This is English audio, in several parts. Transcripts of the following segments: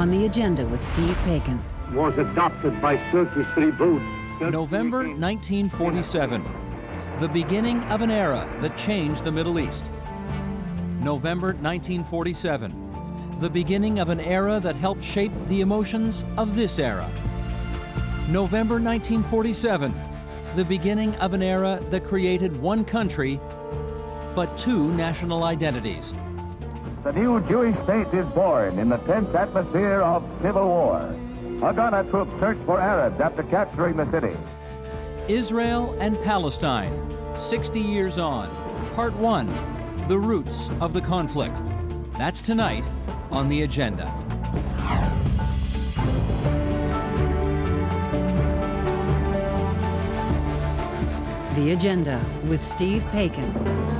on The Agenda with Steve Paikin. Was adopted by 33 votes. November 1947, the beginning of an era that changed the Middle East. November 1947, the beginning of an era that helped shape the emotions of this era. November 1947, the beginning of an era that created one country, but two national identities. The new Jewish state is born in the tense atmosphere of civil war. Haganah troops search for Arabs after capturing the city. Israel and Palestine, 60 years on. Part 1, the roots of the conflict. That's tonight on The Agenda. The Agenda with Steve Paikin.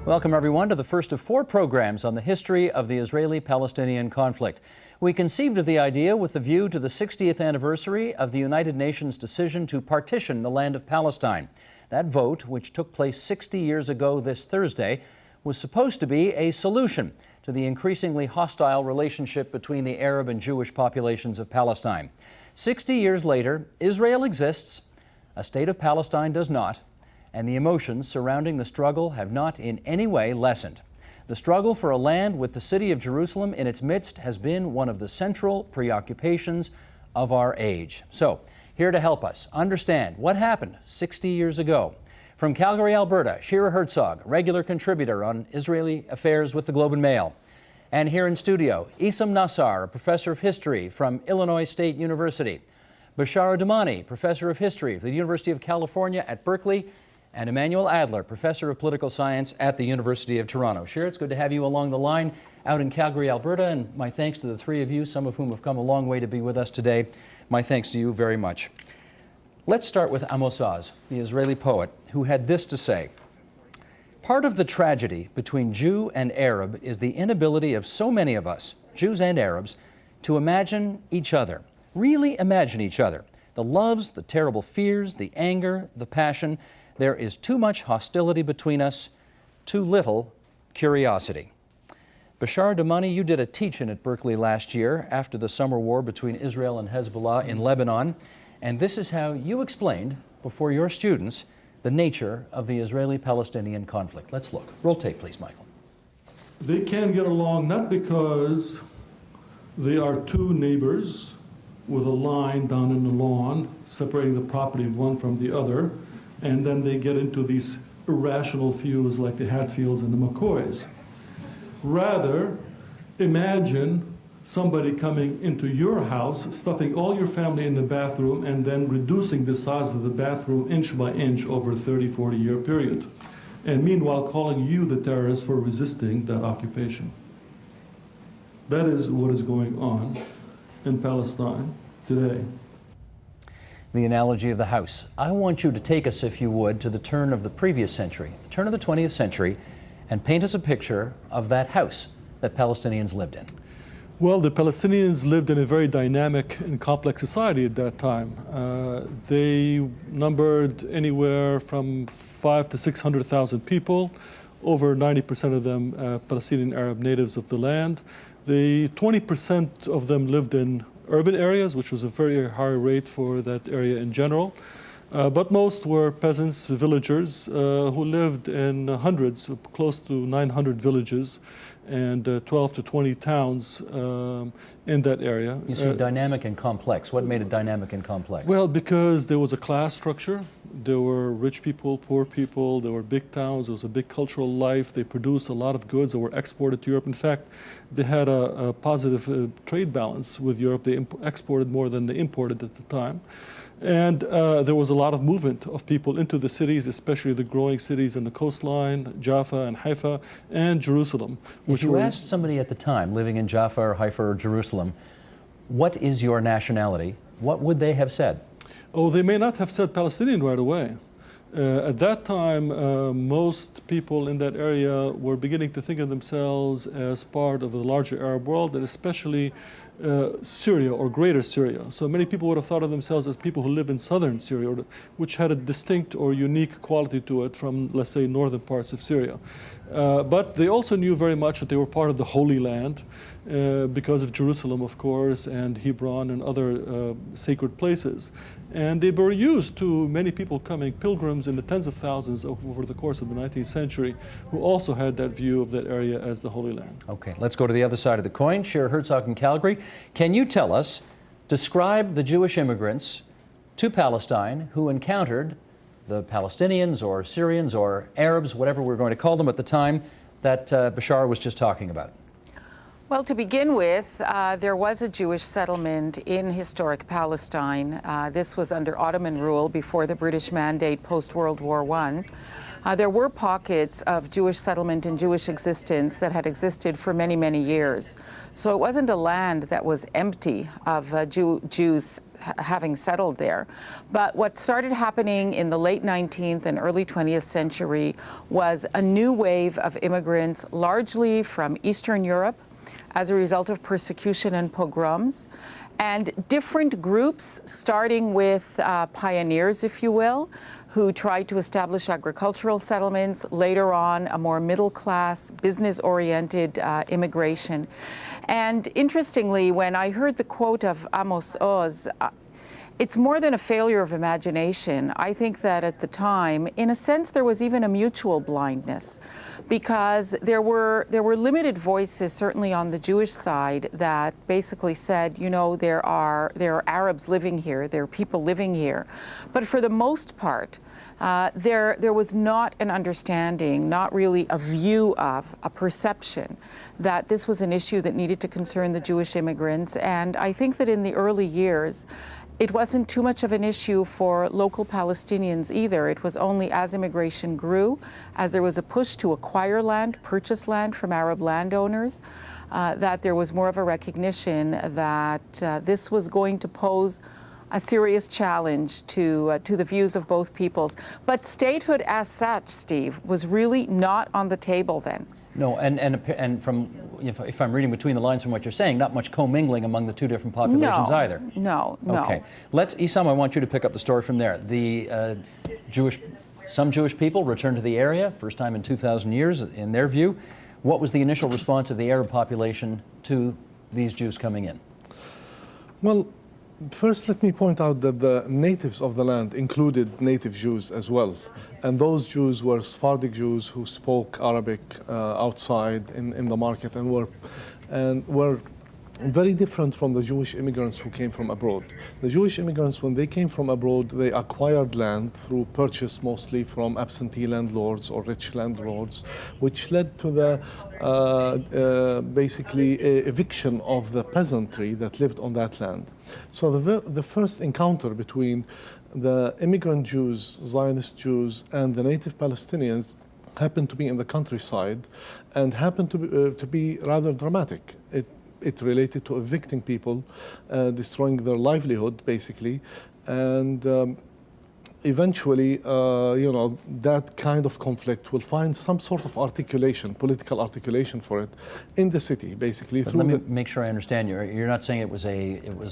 Welcome, everyone, to the first of 4 programs on the history of the Israeli-Palestinian conflict. We conceived of the idea with the view to the 60th anniversary of the United Nations decision to partition the land of Palestine. That vote, which took place 60 years ago this Thursday, was supposed to be a solution to the increasingly hostile relationship between the Arab and Jewish populations of Palestine. 60 years later, Israel exists, a state of Palestine does not, and the emotions surrounding the struggle have not in any way lessened. The struggle for a land with the city of Jerusalem in its midst has been one of the central preoccupations of our age. So, here to help us understand what happened 60 years ago, from Calgary, Alberta, Shira Herzog, regular contributor on Israeli affairs with the Globe and Mail. And here in studio, Issam Nassar, a professor of history from Illinois State University, Bashara Damani, professor of history at the University of California at Berkeley, and Emmanuel Adler, professor of political science at the University of Toronto. Shira, it's good to have you along the line out in Calgary, Alberta, and my thanks to the 3 of you, some of whom have come a long way to be with us today. My thanks to you very much. Let's start with Amos Oz, the Israeli poet, who had this to say: "Part of the tragedy between Jew and Arab is the inability of so many of us, Jews and Arabs, to imagine each other, really imagine each other. The loves, the terrible fears, the anger, the passion. There is too much hostility between us, too little curiosity." Bashar Damani, you did a teach-in at Berkeley last year after the summer war between Israel and Hezbollah in Lebanon, and this is how you explained before your students the nature of the Israeli-Palestinian conflict. Let's look. Roll tape, please, Michael. They can't get along not because they are two neighbors with a line down in the lawn separating the property of one from the other, and then they get into these irrational feuds like the Hatfields and the McCoys. Rather, imagine somebody coming into your house, stuffing all your family in the bathroom, and then reducing the size of the bathroom inch by inch over a 30, 40-year period. And meanwhile, calling you the terrorist for resisting that occupation. That is what is going on in Palestine today. The analogy of the house. I want you to take us, if you would, to the turn of the previous century, the turn of the 20th century, and paint us a picture of that house that Palestinians lived in. Well, the Palestinians lived in a very dynamic and complex society at that time. They numbered anywhere from 500,000 to 600,000 people, over 90% of them Palestinian Arab natives of the land. The 20% of them lived in urban areas, which was a very high rate for that area in general. But most were peasants, villagers, who lived in hundreds, close to 900 villages and 12 to 20 towns in that area. You see dynamic and complex. What made it dynamic and complex? Well, because there was a class structure. There were rich people, poor people, there were big towns, there was a big cultural life. They produced a lot of goods that were exported to Europe. In fact, they had a positive trade balance with Europe. They exported more than they imported at the time. And there was a lot of movement of people into the cities, especially the growing cities in the coastline, Jaffa and Haifa, and Jerusalem. If you asked somebody at the time living in Jaffa or Haifa or Jerusalem, what is your nationality, what would they have said? Oh, they may not have said Palestinian right away. At that time, most people in that area were beginning to think of themselves as part of the larger Arab world, and especially Syria or Greater Syria. So many people would have thought of themselves as people who live in southern Syria, which had a distinct or unique quality to it from, let's say, northern parts of Syria. But they also knew very much that they were part of the Holy Land because of Jerusalem, of course, and Hebron and other sacred places. And they were used to many people coming, pilgrims in the tens of thousands over the course of the 19th century, who also had that view of that area as the Holy Land. Okay, let's go to the other side of the coin. Cher Herzog in Calgary. Can you tell us, describe the Jewish immigrants to Palestine who encountered the Palestinians or Syrians or Arabs, whatever we're going to call them at the time, that Bashar was just talking about? Well, to begin with, there was a Jewish settlement in historic Palestine. This was under Ottoman rule before the British Mandate post-World War I. There were pockets of Jewish settlement and Jewish existence that had existed for many, many years. So it wasn't a land that was empty of Jews having settled there. But what started happening in the late 19th and early 20th century was a new wave of immigrants, largely from Eastern Europe, as a result of persecution and pogroms, and different groups, starting with pioneers, if you will, who tried to establish agricultural settlements, later on a more middle-class, business-oriented immigration. And interestingly, when I heard the quote of Amos Oz, it's more than a failure of imagination. I think that at the time, in a sense, there was even a mutual blindness, because there were limited voices, certainly on the Jewish side, that basically said, you know, there are Arabs living here, there are people living here. But for the most part, there was not an understanding, not really a view of, a perception that this was an issue that needed to concern the Jewish immigrants. And I think that in the early years, it wasn't too much of an issue for local Palestinians either. It was only as immigration grew, as there was a push to acquire land, purchase land from Arab landowners, that there was more of a recognition that this was going to pose a serious challenge to the views of both peoples. But statehood as such, Steve, was really not on the table then. No, and from, if I'm reading between the lines from what you're saying, not much commingling among the two different populations either. No. Okay. Isam, I want you to pick up the story from there. Some Jewish people returned to the area, first time in 2,000 years, in their view. What was the initial response of the Arab population to these Jews coming in? Well, first let me point out that the natives of the land included native Jews as well. And those Jews were Sephardic Jews who spoke Arabic outside in the market and were very different from the Jewish immigrants who came from abroad. The Jewish immigrants, when they came from abroad, they acquired land through purchase mostly from absentee landlords or rich landlords, which led to the basically eviction of the peasantry that lived on that land. So the first encounter between the immigrant Jews, Zionist Jews, and the native Palestinians happened to be in the countryside and happened to be rather dramatic. It related to evicting people, destroying their livelihood, basically, and eventually, you know, that kind of conflict will find some sort of articulation, political articulation for it, in the city, basically. But let me make sure I understand you. You're not saying it was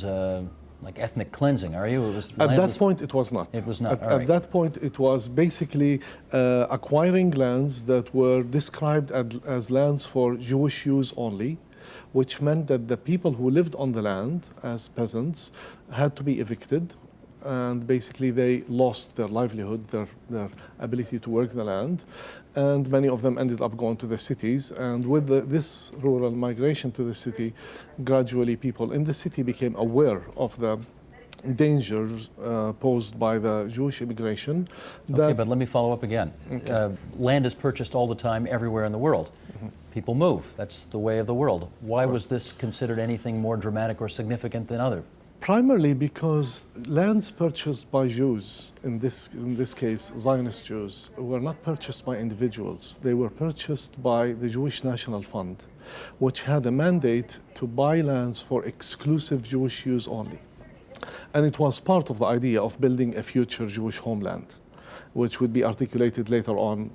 a like ethnic cleansing, are you? At that point, it was not. It was not. At that point, it was basically acquiring lands that were described as lands for Jewish use only, which meant that the people who lived on the land as peasants had to be evicted, and basically they lost their livelihood, their ability to work the land, and many of them ended up going to the cities. And with this rural migration to the city, gradually people in the city became aware of the dangers posed by the Jewish immigration. Okay, but let me follow up again. Okay. Land is purchased all the time everywhere in the world. Mm-hmm. People move. That's the way of the world. Why was this considered anything more dramatic or significant than other? Primarily because lands purchased by Jews, in this case Zionist Jews, were not purchased by individuals. They were purchased by the Jewish National Fund, which had a mandate to buy lands for exclusive Jewish use only. And it was part of the idea of building a future Jewish homeland. which would be articulated later on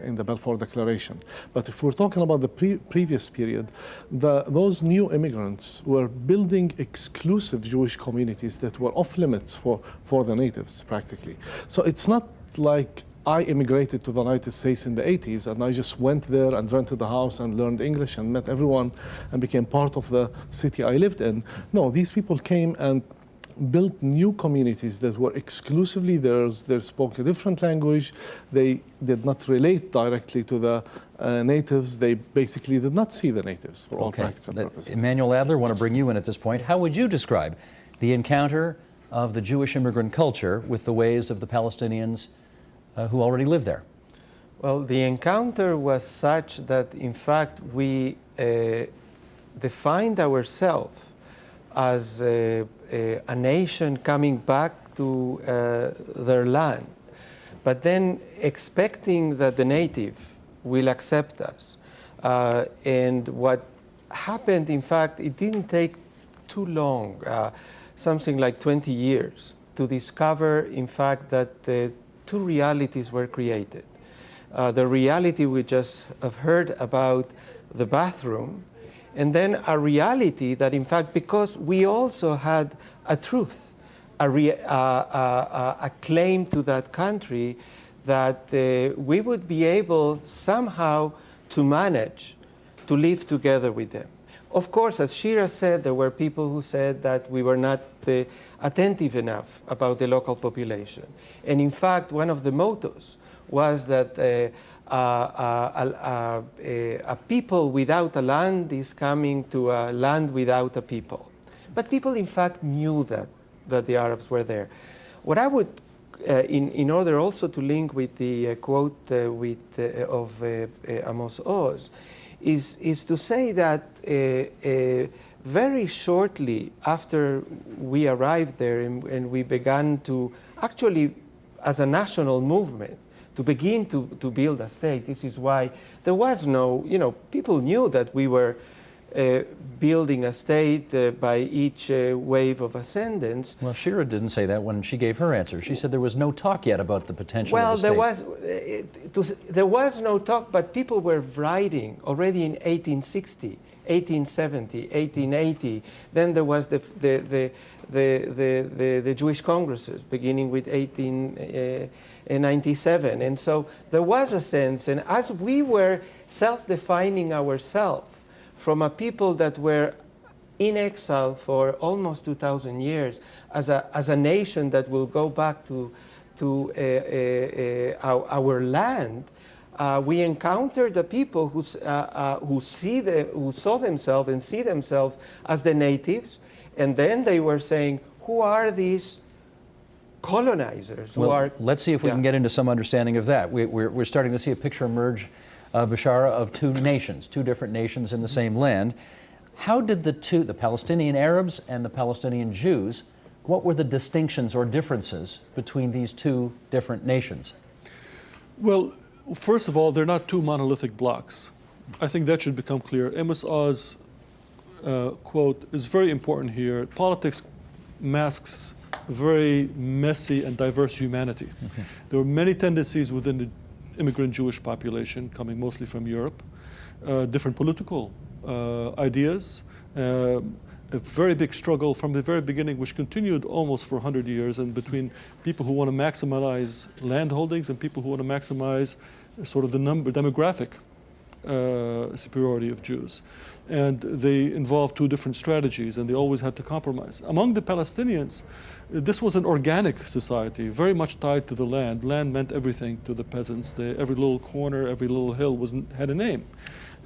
in the Balfour Declaration. But if we're talking about the previous period, those new immigrants were building exclusive Jewish communities that were off limits for the natives, practically. So it's not like I immigrated to the United States in the 80s and I just went there and rented a house and learned English and met everyone and became part of the city I lived in. No, these people came and built new communities that were exclusively theirs. They spoke a different language. They did not relate directly to the natives. They basically did not see the natives for all practical purposes. Emmanuel Adler, I want to bring you in at this point. How would you describe the encounter of the Jewish immigrant culture with the ways of the Palestinians who already live there? Well, the encounter was such that, in fact, we defined ourselves as a nation coming back to their land, but then expecting that the native will accept us. And what happened, in fact, it didn't take too long, something like 20 years, to discover, in fact, that two realities were created. The reality we just have heard about the bathroom, and then a reality that, in fact, because we also had a truth, a claim to that country, that we would be able somehow to manage to live together with them. Of course, as Shira said, there were people who said that we were not attentive enough about the local population. And in fact, one of the mottos was that a people without a land is coming to a land without a people. But people, in fact, knew that the Arabs were there. What I would, in order also to link with the quote of Amos Oz, is to say that very shortly after we arrived there and we began to actually, as a national movement, to begin to build a state. This is why there was no, people knew that we were building a state by each wave of ascendance. Well, Shira didn't say that when she gave her answer. She said there was no talk yet about the potential of the state. There was no talk, but people were writing already in 1860, 1870, 1880. Then there was the Jewish Congresses, beginning with 1897. And so there was a sense, and as we were self-defining ourselves from a people that were in exile for almost 2,000 years, as a nation that will go back to our land, we encountered the people who saw themselves and see themselves as the natives, and then they were saying, who are these colonizers? Let's see if we can get into some understanding of that. We're starting to see a picture emerge, Bashara, of two nations, two different nations in the same land. How did the Palestinian Arabs and the Palestinian Jews, what were the distinctions or differences between these two different nations? Well, first of all, they're not two monolithic blocks. I think that should become clear. Amos Oz quote is very important here. Politics masks a very messy and diverse humanity. Okay. There were many tendencies within the immigrant Jewish population, coming mostly from Europe, different political ideas, a very big struggle from the very beginning, which continued almost for 100 years, and between people who want to maximize land holdings and people who want to maximize sort of the demographic superiority of Jews. And they involved two different strategies, and they always had to compromise. Among the Palestinians, this was an organic society, very much tied to the land. Land meant everything to the peasants. Every little corner, every little hill had a name.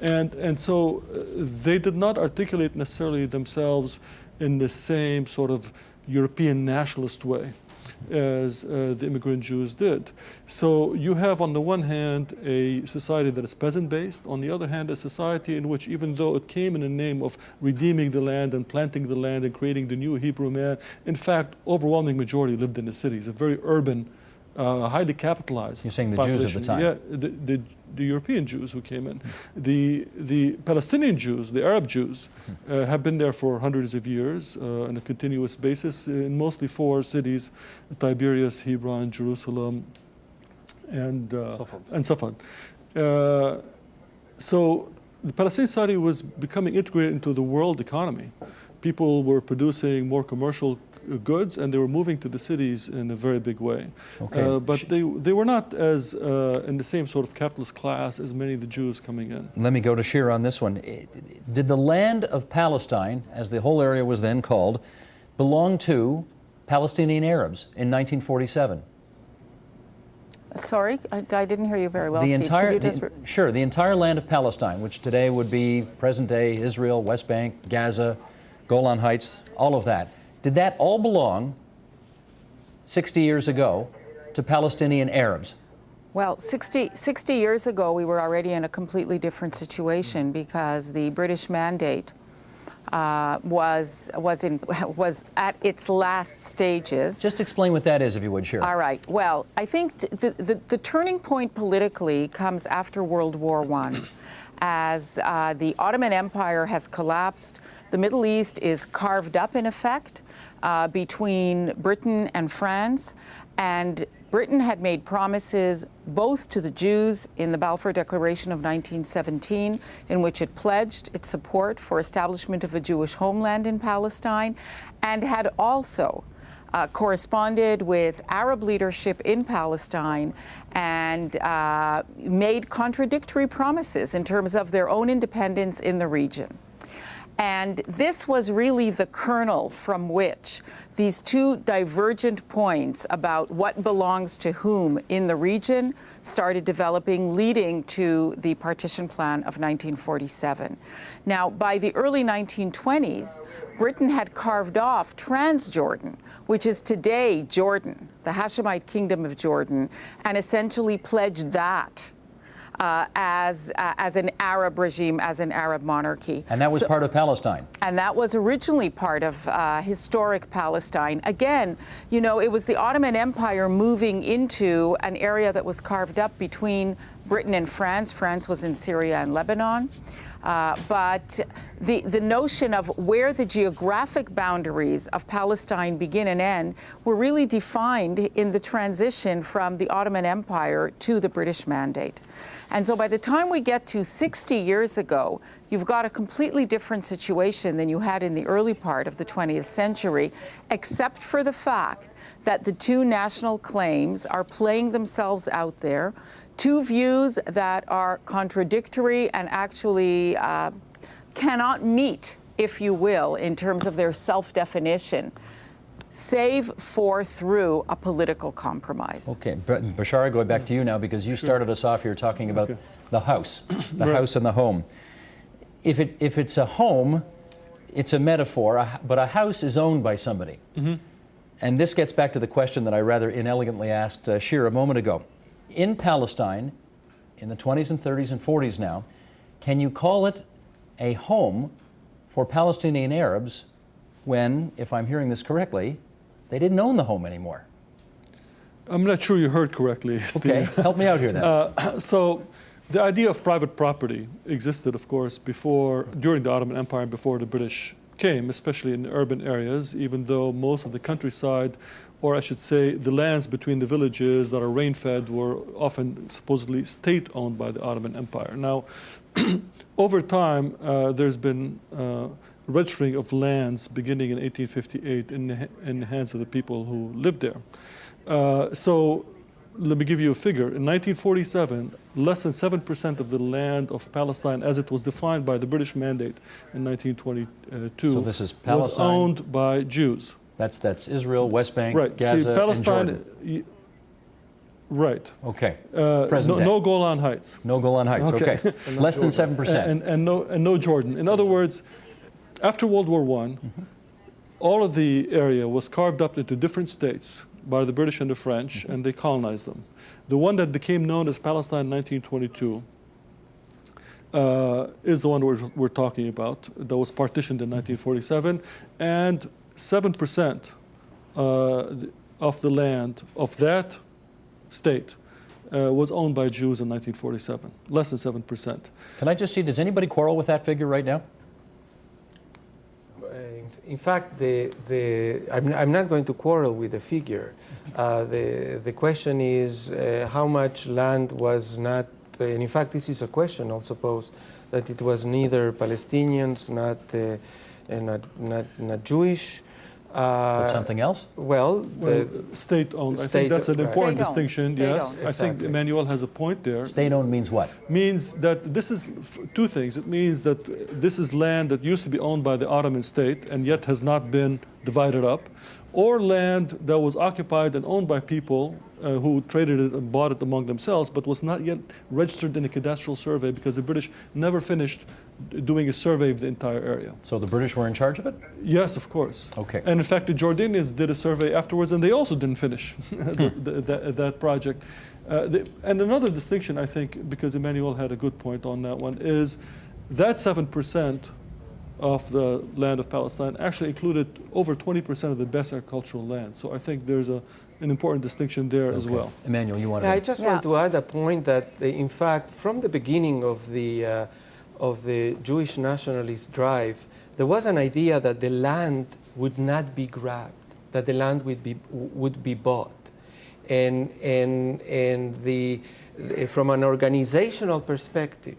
And so they did not articulate necessarily themselves in the same sort of European nationalist way as the immigrant Jews did. So you have, on the one hand, a society that is peasant-based, on the other hand, a society in which, even though it came in the name of redeeming the land and planting the land and creating the new Hebrew man, in fact, overwhelming majority lived in the cities, a very urban, highly capitalized. You're saying the population. Jews of the time? Yeah, the European Jews who came in. The Palestinian Jews, the Arab Jews, have been there for hundreds of years on a continuous basis in mostly four cities: Tiberias, Hebron, Jerusalem, and Safad. Safad. So the Palestinian Society was becoming integrated into the world economy. People were producing more commercial goods, and they were moving to the cities in a very big way. Okay. But they were not as in the same sort of capitalist class as many of the Jews coming in. Let me go to Shir on this one. Did the land of Palestine, as the whole area was then called, belong to Palestinian Arabs in 1947? Sorry, I didn't hear you very well, The Steve. entire, Could you just sure, the entire land of Palestine, which today would be present-day Israel, West Bank, Gaza, Golan Heights, all of that. Did that all belong 60 years ago to Palestinian Arabs? Well, 60 years ago, we were already in a completely different situation because the British Mandate was at its last stages. Just explain what that is, if you would, Shir. All right. Well, I think the turning point politically comes after World War I. As the Ottoman Empire has collapsed, the Middle East is carved up, in effect, between Britain and France. And Britain had made promises both to the Jews in the Balfour Declaration of 1917, in which it pledged its support for establishment of a Jewish homeland in Palestine, and had also corresponded with Arab leadership in Palestine and made contradictory promises in terms of their own independence in the region. And this was really the kernel from which these two divergent points about what belongs to whom in the region started developing, leading to the partition plan of 1947. Now, by the early 1920s, Britain had carved off Transjordan, which is today Jordan, the Hashemite Kingdom of Jordan, and essentially pledged that as an Arab regime, as an Arab monarchy. And that was part of Palestine. And that was originally part of historic Palestine. Again, you know, it was the Ottoman Empire moving into an area that was carved up between Britain and France. France was in Syria and Lebanon. But the notion of where the geographic boundaries of Palestine begin and end were really defined in the transition from the Ottoman Empire to the British Mandate. And so by the time we get to 60 years ago, you've got a completely different situation than you had in the early part of the 20th century, except for the fact that the two national claims are playing themselves out there. Two views that are contradictory and actually cannot meet, if you will, in terms of their self-definition, save for through a political compromise. Okay, Bashar, going back to you now, because you started us off here talking about the house, the house and the home. If it's a home, it's a metaphor, but a house is owned by somebody. Mm-hmm. And this gets back to the question that I rather inelegantly asked Shir a moment ago. In Palestine, in the 20s and 30s and 40s now, can you call it a home for Palestinian Arabs when, if I'm hearing this correctly, they didn't own the home anymore? I'm not sure you heard correctly, Steve. Okay, help me out here then. So the idea of private property existed, of course, during the Ottoman Empire, before the British came, especially in the urban areas, even though most of the countryside, or I should say the lands between the villages that are rain-fed, were often supposedly state-owned by the Ottoman Empire. Now, over time, there's been registering of lands beginning in 1858 in the hands of the people who lived there. So let me give you a figure. In 1947, less than 7% of the land of Palestine, as it was defined by the British Mandate in 1922, so this is Palestine, was owned by Jews. That's Israel, West Bank, right. Gaza, See, Palestine, and Jordan. Right. Okay. No Golan Heights. No Golan Heights. Okay. Less than 7%. And no Jordan. In other words, after World War I, all of the area was carved up into different states by the British and the French, and they colonized them. The one that became known as Palestine in 1922 is the one we're talking about, that was partitioned in 1947, and 7% of the land of that state was owned by Jews in 1947, less than 7%. Can I just see, does anybody quarrel with that figure right now? In fact, I'm not going to quarrel with the figure. The question is how much land was not, and in fact this is a question, I'll suppose, that it was neither Palestinians, not Jewish. But something else? Well, state-owned. I think that's an important distinction. State-owned. Yes, I think Emmanuel has a point there. State-owned means what? Means that this is two things. It means that this is land that used to be owned by the Ottoman state and yet has not been divided up, or land that was occupied and owned by people who traded it and bought it among themselves, but was not yet registered in a cadastral survey because the British never finished doing a survey of the entire area. So the British were in charge of it? Yes, of course. Okay. And in fact, the Jordanians did a survey afterwards, and they also didn't finish that project. And another distinction, I think, because Emmanuel had a good point on that one, is that 7% of the land of Palestine actually included over 20% of the best agricultural land. So I think there's an important distinction there as well. Emmanuel, you want to... I just want to add a point that, in fact, from the beginning of the Jewish nationalist drive, there was an idea that the land would not be grabbed, that the land would be bought. And from an organizational perspective,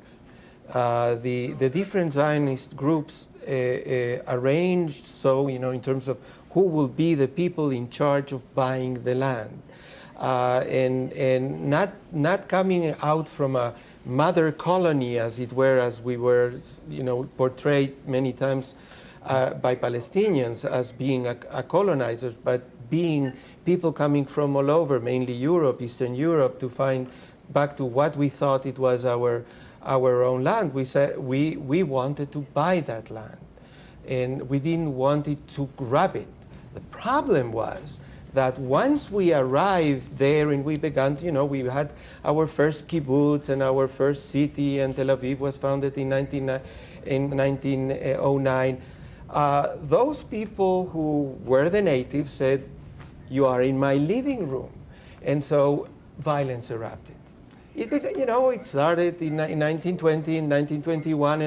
the different Zionist groups arranged so, in terms of who will be the people in charge of buying the land, and not coming out from a mother colony, as it were, as we were, portrayed many times by Palestinians as being a colonizers, but being people coming from all over, mainly Europe, Eastern Europe, to find back to what we thought it was our own land. We said we wanted to buy that land, and we didn't want it to grab it. The problem was that once we arrived there and we began, we had our first kibbutz and our first city, and Tel Aviv was founded in 1909. Those people who were the natives said, "You are in my living room," and so violence erupted. It started in 1920, in 1921,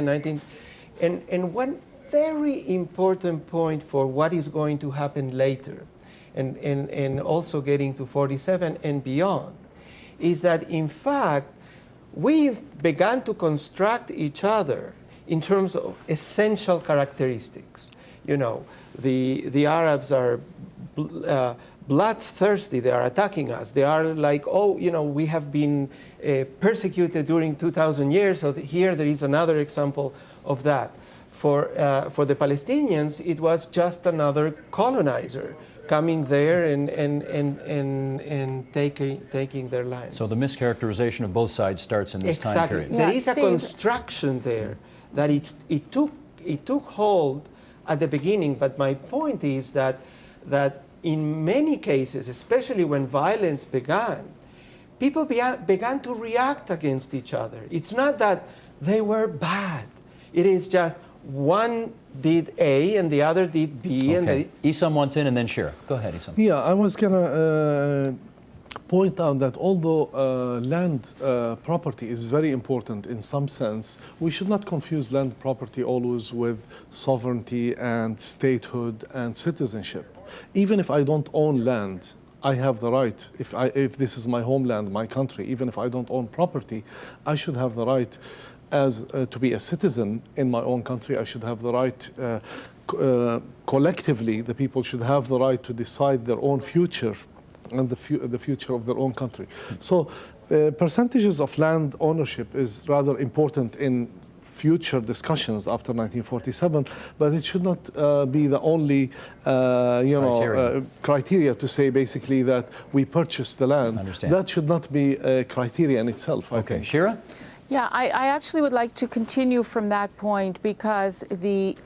and one very important point for what is going to happen later, and also getting to 47 and beyond, is that in fact we've begun to construct each other in terms of essential characteristics. The Arabs are bloodthirsty. They are attacking us. They are like, we have been persecuted during 2,000 years. So here there is another example of that. For the Palestinians, it was just another colonizer coming there and taking their lands. So the mischaracterization of both sides starts in this time period. There is a construction there that it took hold at the beginning. But my point is that in many cases, especially when violence began, people began to react against each other. It's not that they were bad. It is just one did A and the other did B. Okay. And Issam wants in, and then Shira. Go ahead, Issam. Yeah, I was going to point out that although land property is very important in some sense, we should not confuse land property always with sovereignty and statehood and citizenship. Even if I don't own land, I have the right, if this is my homeland, my country, even if I don't own property, I should have the right to be a citizen in my own country. I should have the right, collectively, the people should have the right to decide their own future and the future of their own country. So percentages of land ownership is rather important in future discussions after 1947, but it should not be the only criteria to say basically that we purchased the land. That should not be a criteria in itself, I think. Shira? Yeah, I actually would like to continue from that point, because the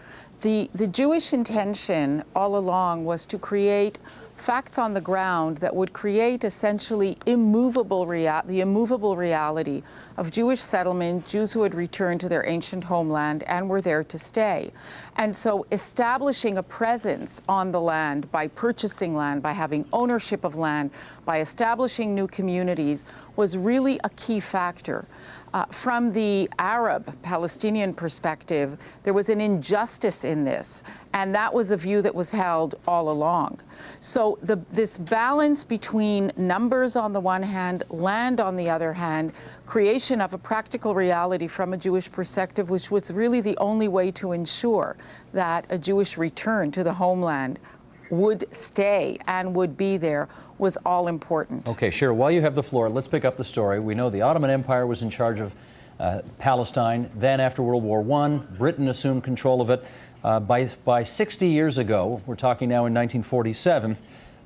Jewish intention all along was to create facts on the ground that would create essentially the immovable reality of Jewish settlement, Jews who had returned to their ancient homeland and were there to stay. And so establishing a presence on the land by purchasing land, by having ownership of land, by establishing new communities was really a key factor. From the Arab Palestinian perspective, there was an injustice in this, and that was a view that was held all along. So this balance between numbers on the one hand, land on the other hand, creation of a practical reality from a Jewish perspective, which was really the only way to ensure that a Jewish return to the homeland would stay and would be there, was all important. Okay, Shira, while you have the floor, let's pick up the story. We know the Ottoman Empire was in charge of Palestine. Then after World War I, Britain assumed control of it. By 60 years ago, we're talking now in 1947,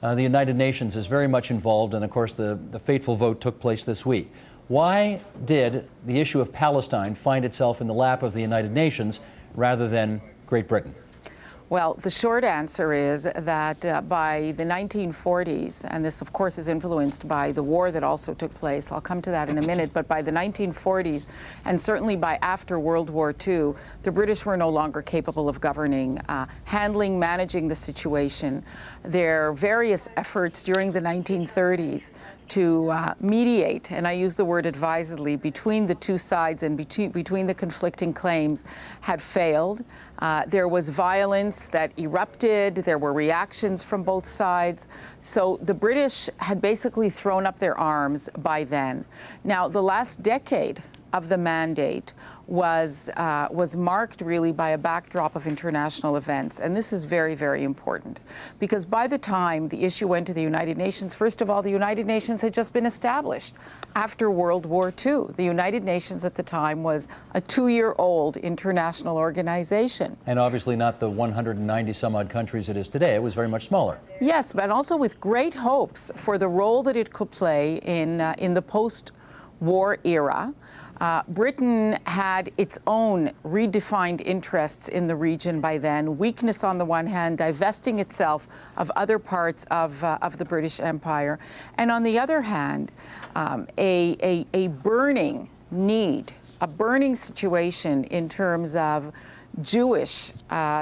the United Nations is very much involved, and of course the fateful vote took place this week. Why did the issue of Palestine find itself in the lap of the United Nations rather than Great Britain? Well, the short answer is that by the 1940s, and this of course is influenced by the war that also took place, I'll come to that in a minute, but by the 1940s, and certainly by after World War II, the British were no longer capable of governing, handling, managing the situation. Their various efforts during the 1930s to mediate, and I use the word advisedly, between the two sides and between the conflicting claims had failed. There was violence that erupted. There were reactions from both sides. So the British had basically thrown up their arms by then. Now, the last decade of the mandate was marked really by a backdrop of international events. And this is very, very important, because by the time the issue went to the United Nations, first of all, the United Nations had just been established after World War II. The United Nations at the time was a 2-year-old international organization. And obviously not the 190 some odd countries it is today. It was very much smaller. Yes, but also with great hopes for the role that it could play in the post-war era. Britain had its own redefined interests in the region by then, weakness on the one hand, divesting itself of other parts of the British Empire, and on the other hand, a burning need, a burning situation in terms of Jewish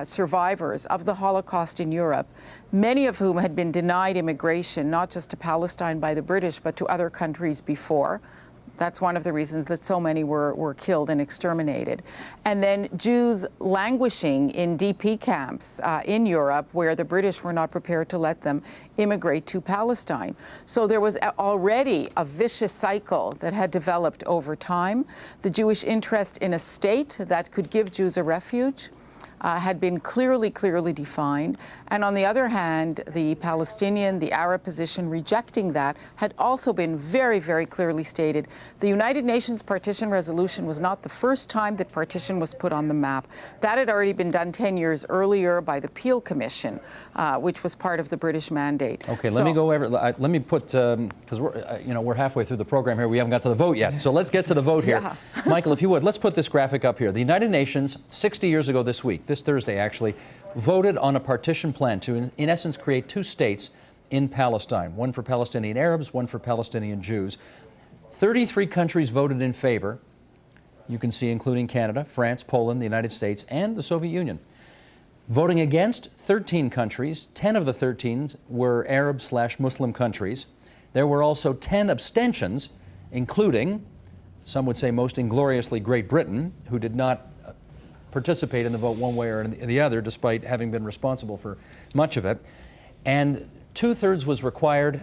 survivors of the Holocaust in Europe, many of whom had been denied immigration, not just to Palestine by the British, but to other countries before. That's one of the reasons that so many were killed and exterminated. And then Jews languishing in DP camps in Europe, where the British were not prepared to let them immigrate to Palestine. So there was already a vicious cycle that had developed over time. The Jewish interest in a state that could give Jews a refuge had been clearly defined. And on the other hand, the Palestinian, the Arab position rejecting that had also been very, very clearly stated. The United Nations partition resolution was not the first time that partition was put on the map. That had already been done 10 years earlier by the Peel Commission, which was part of the British mandate. Okay, let me go over, let me put, because we're halfway through the program here. We haven't got to the vote yet. So let's get to the vote here. Yeah. Michael, if you would, let's put this graphic up here. The United Nations, 60 years ago this week, this Thursday actually, voted on a partition plan to, in essence, create 2 states in Palestine, one for Palestinian Arabs, one for Palestinian Jews. 33 countries voted in favor, you can see, including Canada, France, Poland, the United States, and the Soviet Union. Voting against, 13 countries. 10 of the 13 were Arab/Muslim countries. There were also 10 abstentions, including, some would say most ingloriously, Great Britain, who did not participate in the vote one way or the other, despite having been responsible for much of it. And 2/3 was required.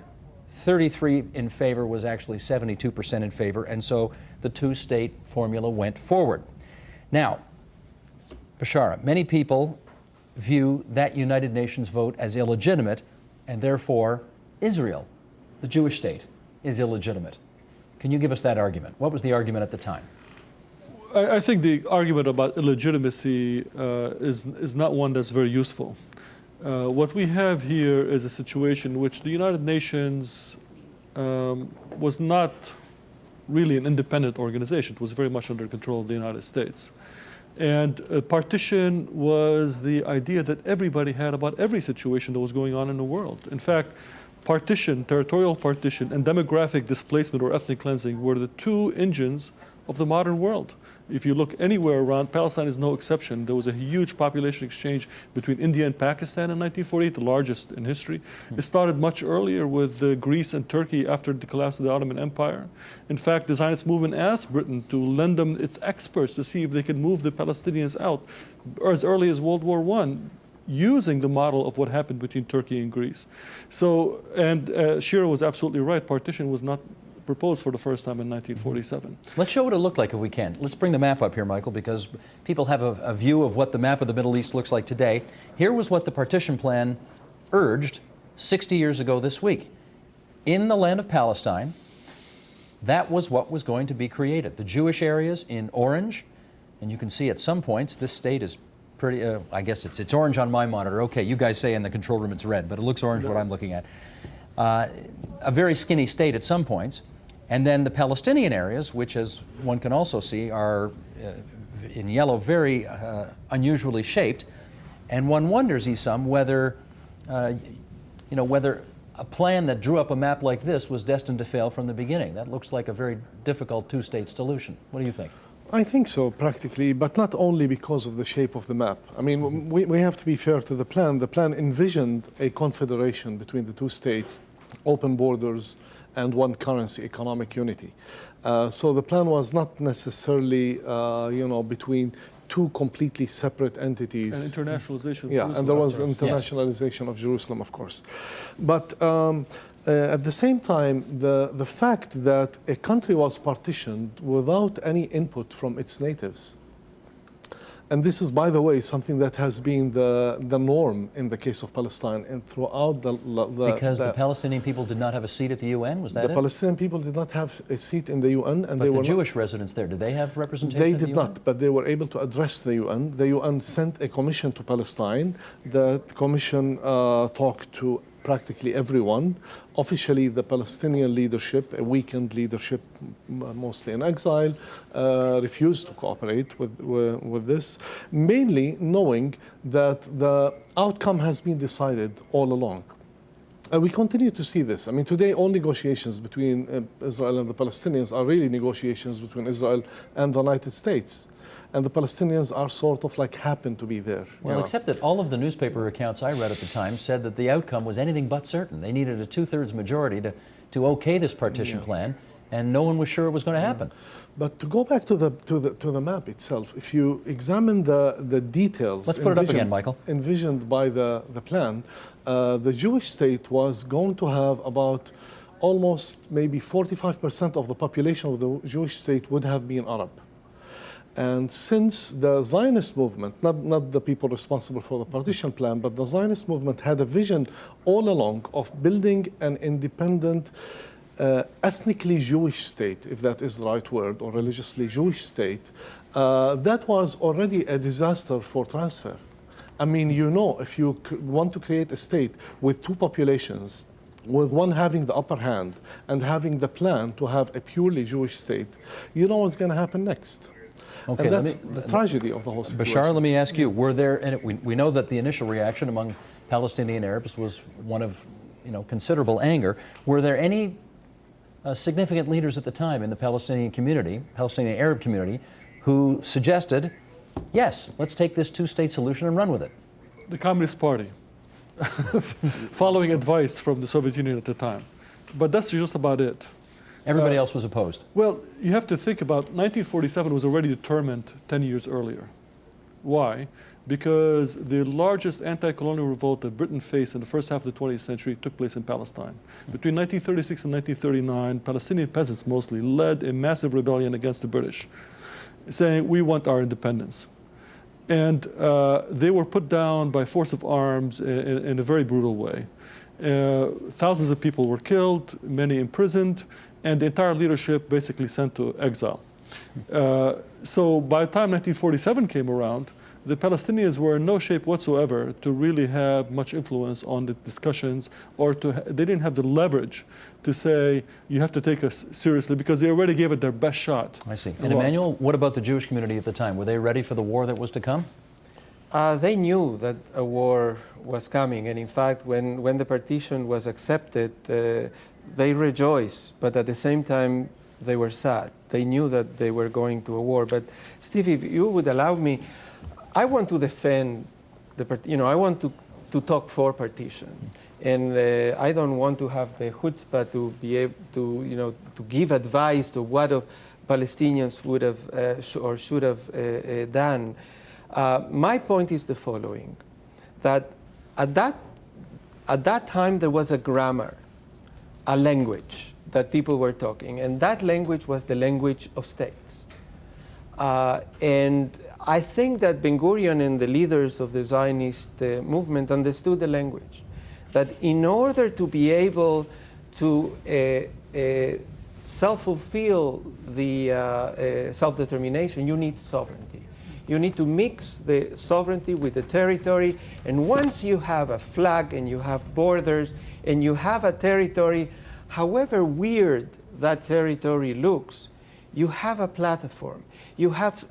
33 in favor was actually 72% in favor, and so the 2-state formula went forward. Now, Bashara, many people view that United Nations vote as illegitimate, and therefore Israel, the Jewish state, is illegitimate. Can you give us that argument? What was the argument at the time? I think the argument about illegitimacy is not one that's very useful. What we have here is a situation in which the United Nations was not really an independent organization. It was very much under control of the United States. And partition was the idea that everybody had about every situation that was going on in the world. In fact, partition, territorial partition, and demographic displacement or ethnic cleansing were the 2 engines of the modern world. If you look anywhere around, Palestine is no exception. There was a huge population exchange between India and Pakistan in 1948, the largest in history. It started much earlier with Greece and Turkey after the collapse of the Ottoman Empire. In fact, the Zionist movement asked Britain to lend them its experts to see if they could move the Palestinians out as early as World War I, using the model of what happened between Turkey and Greece. So, and Shira was absolutely right. Partition was not proposed for the first time in 1947. Let's show what it looked like if we can. Let's bring the map up here, Michael, because people have a view of what the map of the Middle East looks like today. Here was what the partition plan urged 60 years ago this week. In the land of Palestine, that was what was going to be created. The Jewish areas in orange, and you can see at some points this state is pretty, I guess it's orange on my monitor. Okay, you guys say in the control room it's red, but it looks orange what I'm looking at. A very skinny state at some points. And then the Palestinian areas, which as one can also see are in yellow, very unusually shaped. And one wonders, Issam, whether, whether a plan that drew up a map like this was destined to fail from the beginning. That looks like a very difficult two-state solution. What do you think? I think so, practically, but not only because of the shape of the map. I mean, we have to be fair to the plan. The plan envisioned a confederation between the two states, open borders, and one currency, economic unity. So the plan was not necessarily, between two completely separate entities. And internationalization of Jerusalem. And there was internationalization of Jerusalem, of course. But at the same time, the fact that a country was partitioned without any input from its natives, and this is, by the way, something that has been the norm in the case of Palestine and throughout because the Palestinian people did not have a seat at the UN, was that the Palestinian people did not have a seat in the UN, and but the Jewish residents there, did they have representation? They did not, but they were able to address the UN. The UN sent a commission to Palestine. The commission talked to practically everyone. Officially, the Palestinian leadership, a weakened leadership, mostly in exile, refused to cooperate with this, mainly knowing that the outcome has been decided all along. And we continue to see this. I mean, today, all negotiations between Israel and the Palestinians are really negotiations between Israel and the United States. And the Palestinians are sort of like happen to be there. Well, except that all of the newspaper accounts I read at the time said that the outcome was anything but certain. They needed a two-thirds majority to okay this partition plan, and no one was sure it was going to happen. But to go back to the map itself, if you examine the details, let's put it up again, Michael. Envisioned by the plan, the Jewish state was going to have about almost maybe 45% of the population of the Jewish state would have been Arab. And since the Zionist movement, not the people responsible for the partition plan, but the Zionist movement had a vision all along of building an independent, ethnically Jewish state, if that is the right word, or religiously Jewish state, that was already a disaster for transfer. I mean, if you want to create a state with two populations, with one having the upper hand and having the plan to have a purely Jewish state, you know what's going to happen next. Okay, and that's the tragedy of the whole situation. Bashar, let me ask you, were there, and we know that the initial reaction among Palestinian Arabs was one of considerable anger. Were there any significant leaders at the time in the Palestinian community, Palestinian Arab community, who suggested, yes, let's take this two-state solution and run with it? The Communist Party, following advice from the Soviet Union at the time. But that's just about it. Everybody else was opposed. Well, you have to think about 1947 was already determined 10 years earlier. Why? Because the largest anti-colonial revolt that Britain faced in the first half of the 20th century took place in Palestine. Between 1936 and 1939, Palestinian peasants mostly led a massive rebellion against the British, saying, we want our independence. And they were put down by force of arms in a very brutal way. Thousands of people were killed, many imprisoned, and the entire leadership basically sent to exile. So by the time 1947 came around, the Palestinians were in no shape whatsoever to really have much influence on the discussions, or they didn't have the leverage to say, you have to take us seriously, because they already gave it their best shot. I see. And Emmanuel, what about the Jewish community at the time? Were they ready for the war that was to come? They knew that a war was coming, and in fact, when the partition was accepted, they rejoiced, but at the same time, they were sad. They knew that they were going to a war. But Steve, if you would allow me, I want to defend I want to talk for partition. And I don't want to have the chutzpah to be able to, to give advice to what Palestinians would have or should have done. My point is the following, that at that time there was a grammar, a language that people were talking, and that language was the language of states. And I think that Ben-Gurion and the leaders of the Zionist movement understood the language, that in order to be able to fulfill the self-determination, you need sovereignty. You need to mix the sovereignty with the territory, and once you have a flag and you have borders and you have a territory, however weird that territory looks, you have a platform. You have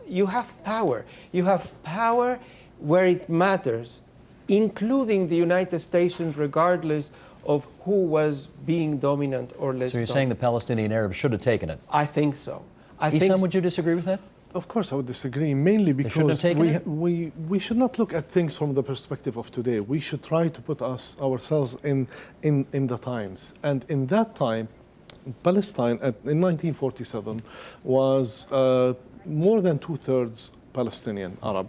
power. You have power where it matters, including the United States, regardless of who was being dominant or less. So you're saying the Palestinian Arabs should have taken it? I think so. Issam, would you disagree with that? Of course, I would disagree, mainly because we should not look at things from the perspective of today. We should try to put ourselves in the times. And in that time, Palestine in 1947 was more than 2/3 Palestinian Arab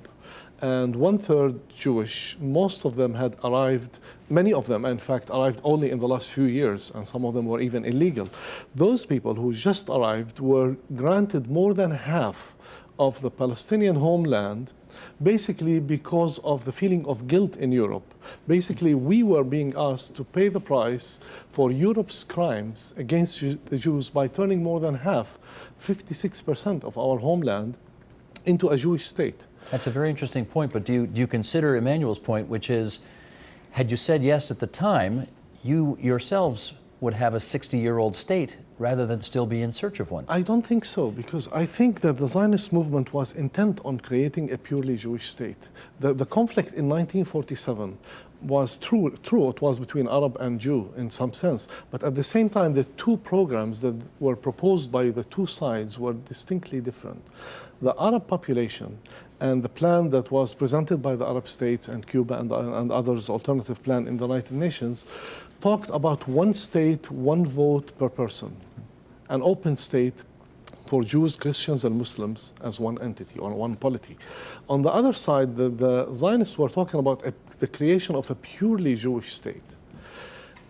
and 1/3 Jewish. Most of them had arrived, many of them in fact arrived only in the last few years, and some of them were even illegal. Those people who just arrived were granted more than half of the Palestinian homeland, basically because of the feeling of guilt in Europe. Basically, we were being asked to pay the price for Europe's crimes against the Jews by turning more than half, 56% of our homeland, into a Jewish state. That's a very interesting point, but do you consider Emmanuel's point, which is, had you said yes at the time, you yourselves would have a 60-year-old state rather than still be in search of one? I don't think so, because I think that the Zionist movement was intent on creating a purely Jewish state. The conflict in 1947 was true, it was between Arab and Jew in some sense, but at the same time, the two programs that were proposed by the two sides were distinctly different. The Arab population and the plan that was presented by the Arab states and Cuba and others, alternative plan in the United Nations, talked about one state, one vote per person, an open state for Jews, Christians, and Muslims as one entity or one polity. On the other side, the Zionists were talking about the creation of a purely Jewish state.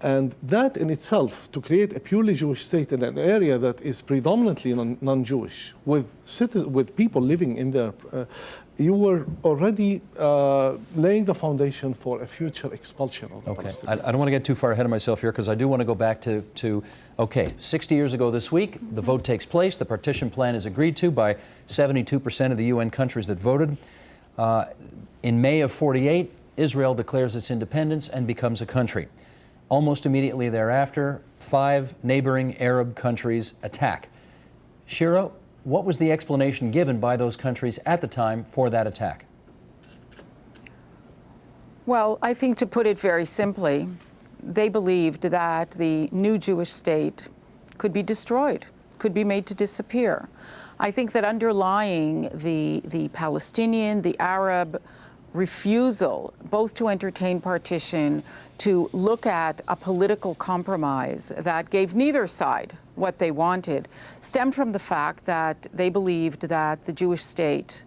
And that in itself, to create a purely Jewish state in an area that is predominantly non-Jewish, with people living in there, you were already laying the foundation for a future expulsion of the Palestinians. I don't want to get too far ahead of myself here, because I do want to go back to 60 years ago this week, the vote takes place, the partition plan is agreed to by 72% of the UN countries that voted. In May of '48, Israel declares its independence and becomes a country. Almost immediately thereafter, 5 neighboring Arab countries attack. Shira, what was the explanation given by those countries at the time for that attack? Well, I think to put it very simply, they believed that the new Jewish state could be destroyed, could be made to disappear. I think that underlying the Palestinian, the Arab refusal, both to entertain partition, to look at a political compromise that gave neither side what they wanted, stemmed from the fact that they believed that the Jewish state,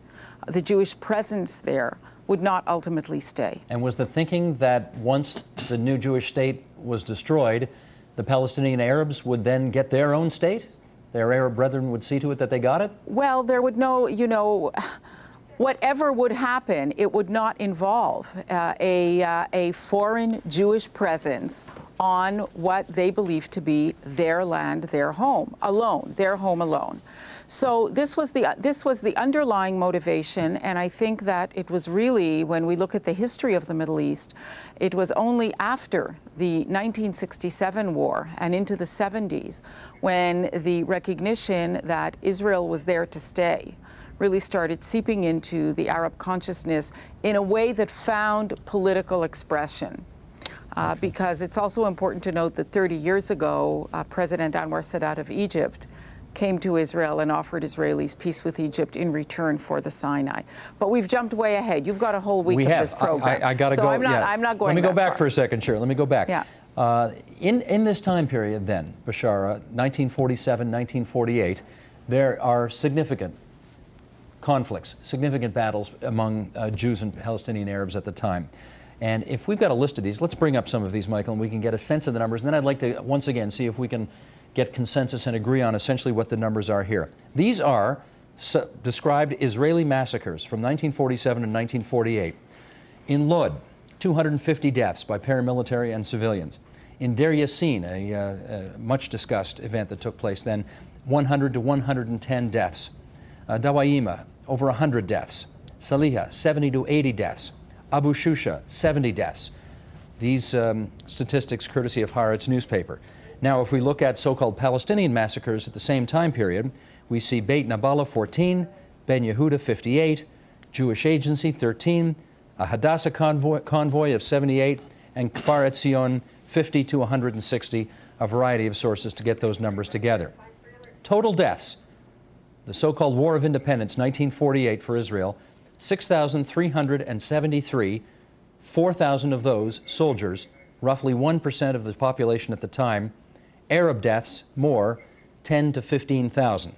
the Jewish presence there, would not ultimately stay. And was the thinking that once the new Jewish state was destroyed, the Palestinian Arabs would then get their own state? Their Arab brethren would see to it that they got it? Well, there would whatever would happen, it would not involve a foreign Jewish presence on what they believe to be their land, their home alone. So this was the underlying motivation, and I think that it was really, when we look at the history of the Middle East, it was only after the 1967 war and into the 70s when the recognition that Israel was there to stay really started seeping into the Arab consciousness in a way that found political expression. Because it's also important to note that 30 years ago, President Anwar Sadat of Egypt came to Israel and offered Israelis peace with Egypt in return for the Sinai. But we've jumped way ahead. You've got a whole week of this program. I got to go. I'm not going. Let me go back far. for a second, Sharon. Let me go back. Yeah. In this time period, then, Bashara, 1947, 1948, there are significant conflicts, significant battles among Jews and Palestinian Arabs at the time. And if we've got a list of these, let's bring up some of these, Michael, and we can get a sense of the numbers. And then I'd like to, once again, see if we can get consensus and agree on essentially what the numbers are here. These are described Israeli massacres from 1947 to 1948. In Lod, 250 deaths by paramilitary and civilians. In Deir Yassin, a much discussed event that took place then, 100 to 110 deaths. Dawaima, over 100 deaths. Saliha, 70 to 80 deaths. Abu Shusha, 70 deaths. These statistics courtesy of Haaretz newspaper. Now, if we look at so-called Palestinian massacres at the same time period, we see Beit Nabala 14, Ben Yehuda 58, Jewish Agency 13, a Hadassah convoy of 78, and Kfar Etzion 50 to 160, a variety of sources to get those numbers together. Total deaths, the so-called War of Independence, 1948 for Israel, 6,373, 4,000 of those soldiers, roughly 1% of the population at the time. Arab deaths, more, 10 to 15,000.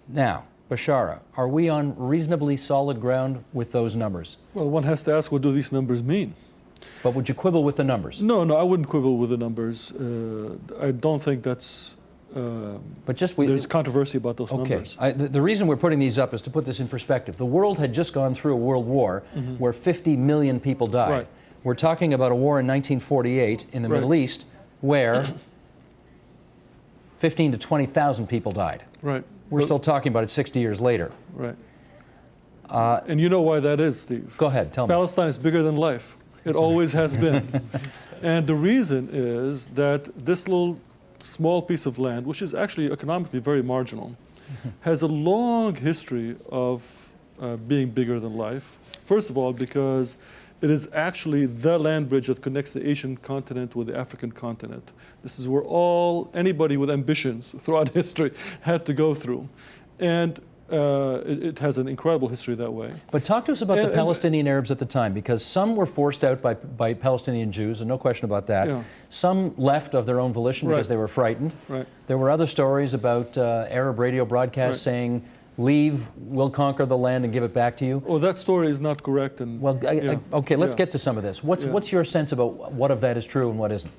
Now, Bashara, are we on reasonably solid ground with those numbers? Well, one has to ask, what do these numbers mean? But would you quibble with the numbers? No, I wouldn't quibble with the numbers. I don't think that's... but there's controversy about those numbers. The reason we're putting these up is to put this in perspective. The world had just gone through a world war where 50 million people died. Right. We're talking about a war in 1948 in the Middle East where 15 to 20,000 people died. Right. We're still talking about it 60 years later. Right. And you know why that is, Steve. Go ahead, tell me. Palestine is bigger than life. It always has been. And the reason is that this little small piece of land, which is actually economically very marginal, has a long history of being bigger than life. First of all, because it is actually the land bridge that connects the Asian continent with the African continent. This is where anybody with ambitions throughout history had to go through. And it has an incredible history that way. But talk to us about the Palestinian Arabs at the time, because some were forced out by Palestinian Jews, and no question about that. Yeah. Some left of their own volition because they were frightened. Right. There were other stories about Arab radio broadcasts saying, leave, we'll conquer the land and give it back to you. Oh, that story is not correct. And, well, okay, let's get to some of this. What's your sense about what of that is true and what isn't?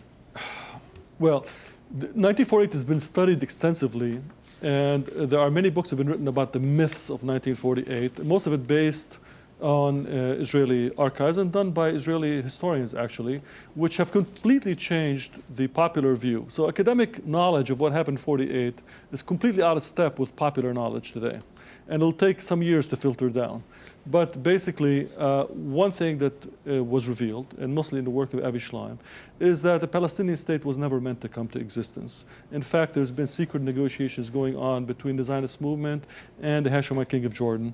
Well, 1948 has been studied extensively, and there are many books that have been written about the myths of 1948, most of it based on Israeli archives and done by Israeli historians, actually, which have completely changed the popular view. So academic knowledge of what happened in 48 is completely out of step with popular knowledge today. And it'll take some years to filter down. But basically, one thing that was revealed, and mostly in the work of Avi Schleim, is that the Palestinian state was never meant to come to existence. In fact, there's been secret negotiations going on between the Zionist movement and the Hashemite King of Jordan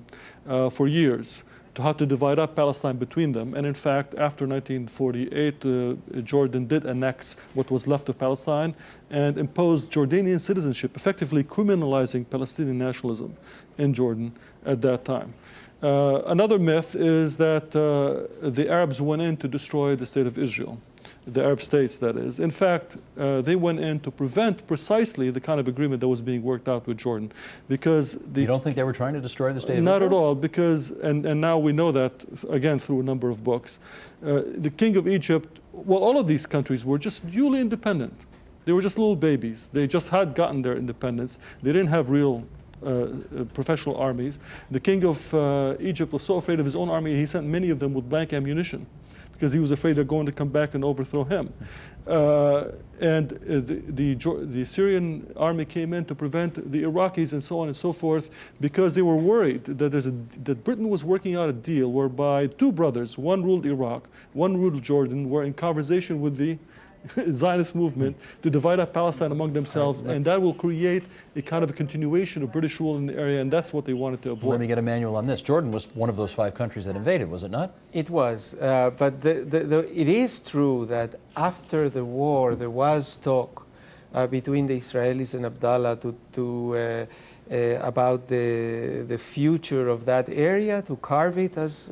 for years to how to divide up Palestine between them. And in fact, after 1948, Jordan did annex what was left of Palestine and imposed Jordanian citizenship, effectively criminalizing Palestinian nationalism in Jordan at that time. Another myth is that the Arabs went in to destroy the state of Israel, the Arab states, that is. In fact, they went in to prevent precisely the kind of agreement that was being worked out with Jordan. Because you don't think they were trying to destroy the state of Israel? Not at all, because, and now we know that, again, through a number of books. The king of Egypt, well, all of these countries were just newly independent. They were just little babies. They just had gotten their independence. They didn't have real professional armies. The king of Egypt was so afraid of his own army, he sent many of them with blank ammunition because he was afraid they're going to come back and overthrow him. The Syrian army came in to prevent the Iraqis and so on and so forth because they were worried that, that Britain was working out a deal whereby two brothers, one ruled Iraq, one ruled Jordan, were in conversation with the Zionist movement to divide up Palestine among themselves, and that will create a kind of a continuation of British rule in the area, and that's what they wanted to avoid. Let me get a manual on this. Jordan was one of those 5 countries that invaded, was it not? It was, but it is true that after the war there was talk between the Israelis and Abdallah about the future of that area, to carve it as,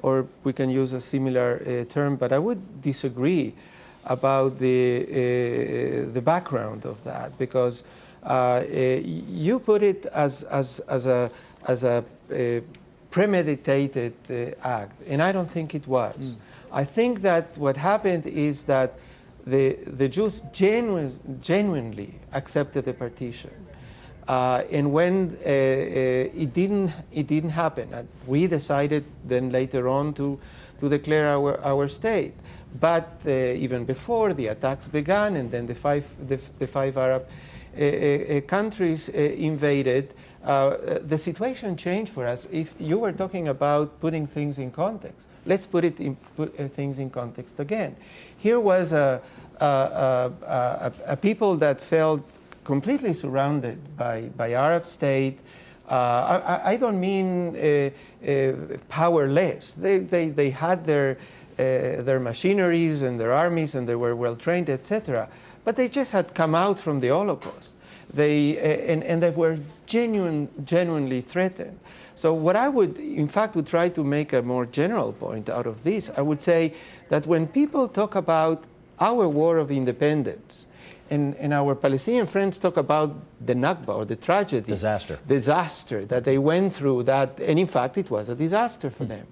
or we can use a similar term, but I would disagree about the background of that, because you put it as a premeditated act, and I don't think it was. I think that what happened is that the Jews genuinely accepted the partition, and when it didn't happen, we decided then later on to declare our state. But even before the attacks began, and then the five Arab countries invaded, the situation changed for us. If you were talking about putting things in context, let's put things in context again. Here was a people that felt completely surrounded by Arab state. I don't mean powerless. They had their machineries and their armies, and they were well trained, etc. But they just had come out from the Holocaust. And they were genuinely threatened. So what I would, in fact, would try to make a more general point out of this, I would say that when people talk about our war of independence, and our Palestinian friends talk about the Nakba, or the tragedy, disaster that they went through, and in fact it was a disaster for them.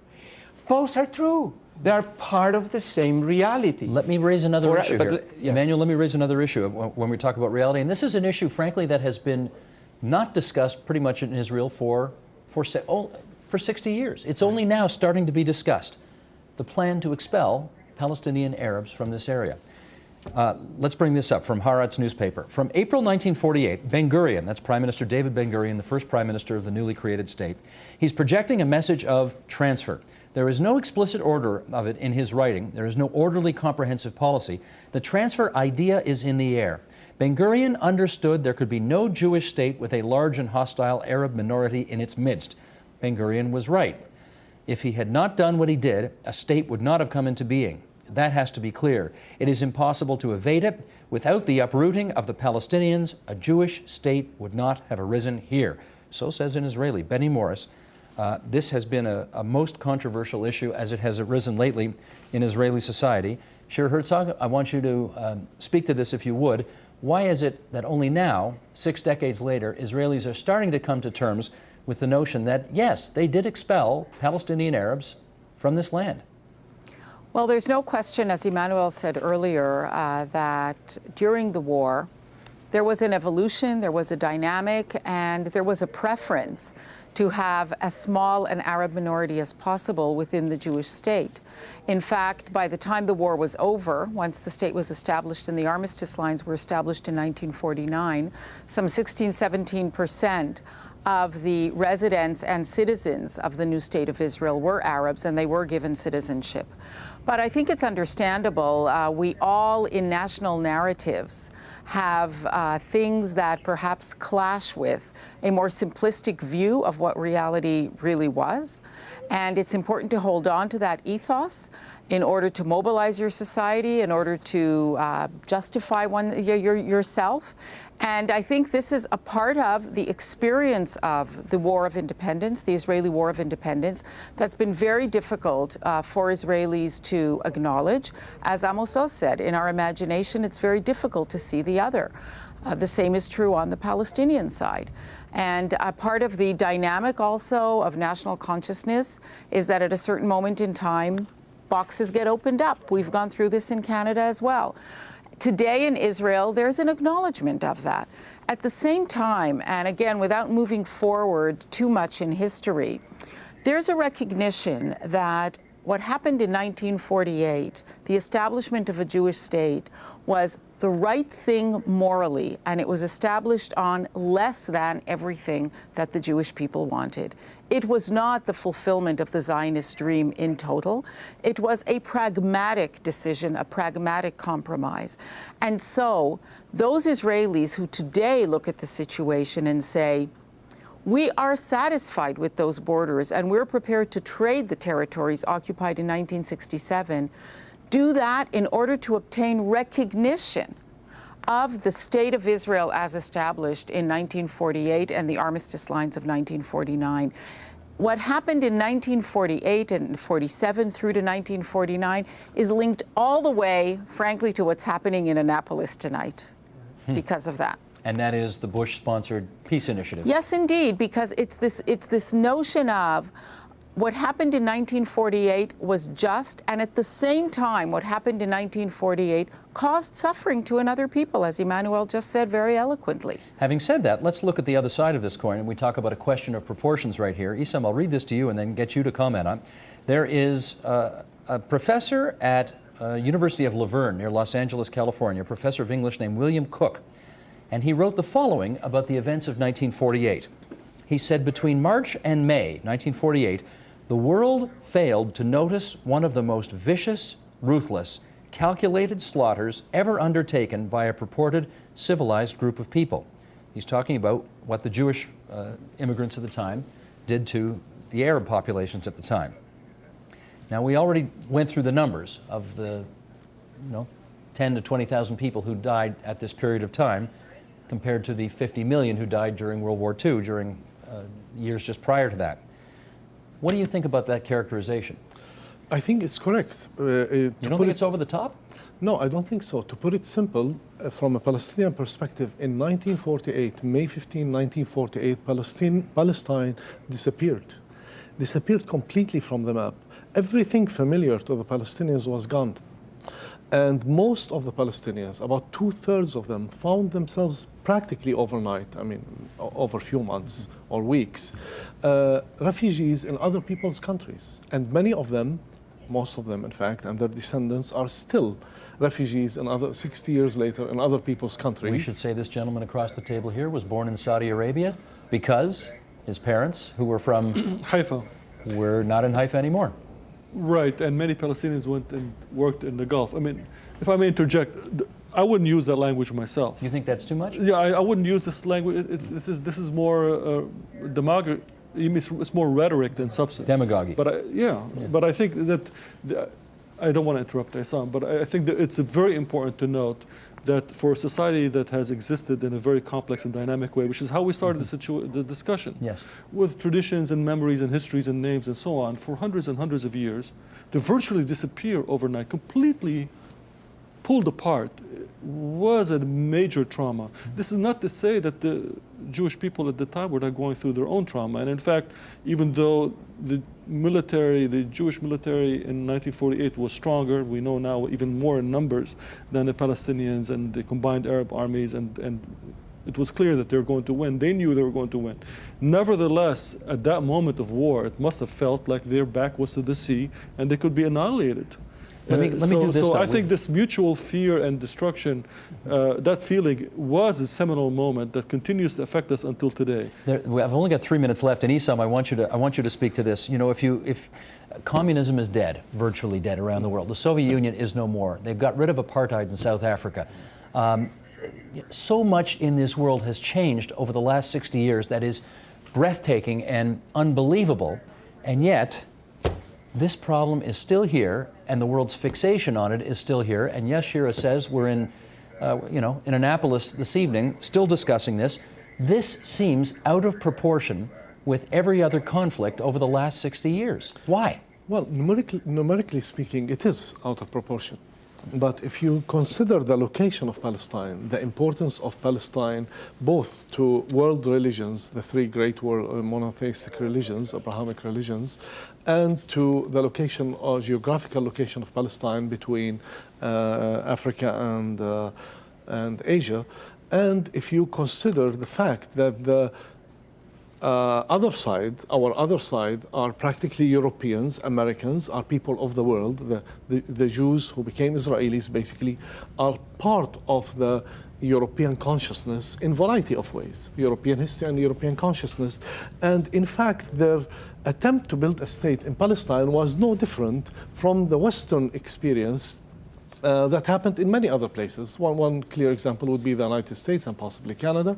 Both are true. They are part of the same reality. Let me raise another issue here. Yeah. Emmanuel, let me raise another issue when we talk about reality. And this is an issue, frankly, that has been not discussed pretty much in Israel for 60 years. It's only now starting to be discussed. The plan to expel Palestinian Arabs from this area. Let's bring this up from Haaretz newspaper. From April 1948, Ben-Gurion, that's Prime Minister David Ben-Gurion, the first Prime Minister of the newly created state, he's projecting a message of transfer. There is no explicit order of it in his writing. There is no orderly, comprehensive policy. The transfer idea is in the air. Ben-Gurion understood there could be no Jewish state with a large and hostile Arab minority in its midst. Ben-Gurion was right. If he had not done what he did, a state would not have come into being. That has to be clear. It is impossible to evade it. Without the uprooting of the Palestinians, a Jewish state would not have arisen here. So says an Israeli, Benny Morris. This has been a most controversial issue as it has arisen lately in Israeli society. Shir Herzog, I want you to speak to this if you would. Why is it that only now, 6 decades later, Israelis are starting to come to terms with the notion that, yes, they did expel Palestinian Arabs from this land? Well, there's no question, as Emmanuel said earlier, that during the war, there was an evolution, there was a dynamic, and there was a preference to have as small an Arab minority as possible within the Jewish state. In fact, by the time the war was over, once the state was established and the armistice lines were established in 1949, some 16–17% of the residents and citizens of the new state of Israel were Arabs, and they were given citizenship. But I think it's understandable. We all, in national narratives, have things that perhaps clash with a more simplistic view of what reality really was. And it's important to hold on to that ethos in order to mobilize your society, in order to justify yourself. And I think this is a part of the experience of the War of Independence, the Israeli War of Independence, that's been very difficult for Israelis to acknowledge. As Amos Oz said, in our imagination, it's very difficult to see the other. The same is true on the Palestinian side. And a part of the dynamic also of national consciousness is that at a certain moment in time, boxes get opened up. We've gone through this in Canada as well. Today in Israel, there's an acknowledgement of that. At the same time, and again, without moving forward too much in history, there's a recognition that what happened in 1948, the establishment of a Jewish state, was the right thing morally, and it was established on less than everything that the Jewish people wanted. It was not the fulfillment of the Zionist dream in total. It was a pragmatic decision, a pragmatic compromise. And so those Israelis who today look at the situation and say, we are satisfied with those borders and we're prepared to trade the territories occupied in 1967, do that in order to obtain recognition of the State of Israel as established in 1948 and the armistice lines of 1949. What happened in 1948 and 47 through to 1949 is linked all the way, frankly, to what's happening in Annapolis tonight because of that. And that is the Bush-sponsored peace initiative. Yes, indeed, because it's this notion of what happened in 1948 was just, and at the same time, what happened in 1948 caused suffering to another people, as Emmanuel just said very eloquently. Having said that, let's look at the other side of this coin, and we talk about a question of proportions right here. Isam, I'll read this to you and then get you to comment on. There is a professor at University of Laverne near Los Angeles, California, a professor of English named William Cook, and he wrote the following about the events of 1948. He said, between March and May 1948, the world failed to notice one of the most vicious, ruthless, calculated slaughters ever undertaken by a purported civilized group of people. He's talking about what the Jewish immigrants at the time did to the Arab populations at the time. Now, we already went through the numbers of the 10 to 20,000 people who died at this period of time compared to the 50 million who died during World War II, during years just prior to that. What do you think about that characterization? I think it's correct. You don't think it's over the top? No, I don't think so. To put it simple, from a Palestinian perspective, in 1948, May 15, 1948, Palestine disappeared completely from the map. Everything familiar to the Palestinians was gone. And most of the Palestinians, about 2/3 of them, found themselves practically overnight, I mean, over a few months or weeks, refugees in other people's countries. And many of them, most of them, in fact, and their descendants are still refugees in other 60 years later in other people's countries. We should say this gentleman across the table here was born in Saudi Arabia because his parents, who were from Haifa, were not in Haifa anymore. Right, and many Palestinians went and worked in the Gulf. I mean, if I may interject, I wouldn't use that language myself. You think that's too much? Yeah, I wouldn't use this language. This is more demagogue. It's more rhetoric than substance. Demagogy. But but I think that I don't want to interrupt Isam, but I think that it's very important to note that for a society that has existed in a very complex and dynamic way, which is how we started the discussion, yes, with traditions and memories and histories and names and so on, for hundreds and hundreds of years, to virtually disappear overnight, completely pulled apart, was a major trauma. This is not to say that the Jewish people at the time were not going through their own trauma. And in fact, even though the Jewish military in 1948 was stronger, we know now even more in numbers than the Palestinians and the combined Arab armies, and it was clear that they were going to win. They knew they were going to win. Nevertheless, at that moment of war, it must have felt like their back was to the sea and they could be annihilated. Let me do this. So I think this mutual fear and destruction, that feeling was a seminal moment that continues to affect us until today. I've only got 3 minutes left, and Isam, I want you to speak to this. You know, if communism is dead, virtually dead around the world, the Soviet Union is no more. They've got rid of apartheid in South Africa. So much in this world has changed over the last 60 years that is breathtaking and unbelievable, and yet this problem is still here, and the world's fixation on it is still here. And yes, Shira says we're in Annapolis this evening, still discussing this. This seems out of proportion with every other conflict over the last 60 years. Why? Well, numerically speaking, it is out of proportion. But if you consider the location of Palestine, the importance of Palestine, both to world religions, the three great world monotheistic religions, Abrahamic religions, and to the location or geographical location of Palestine between Africa and Asia, and if you consider the fact that the our other side are practically Europeans, Americans, are people of the world. The Jews who became Israelis basically are part of the European consciousness in a variety of ways, European history and European consciousness. And in fact, their attempt to build a state in Palestine was no different from the Western experience that happened in many other places. One clear example would be the United States and possibly Canada.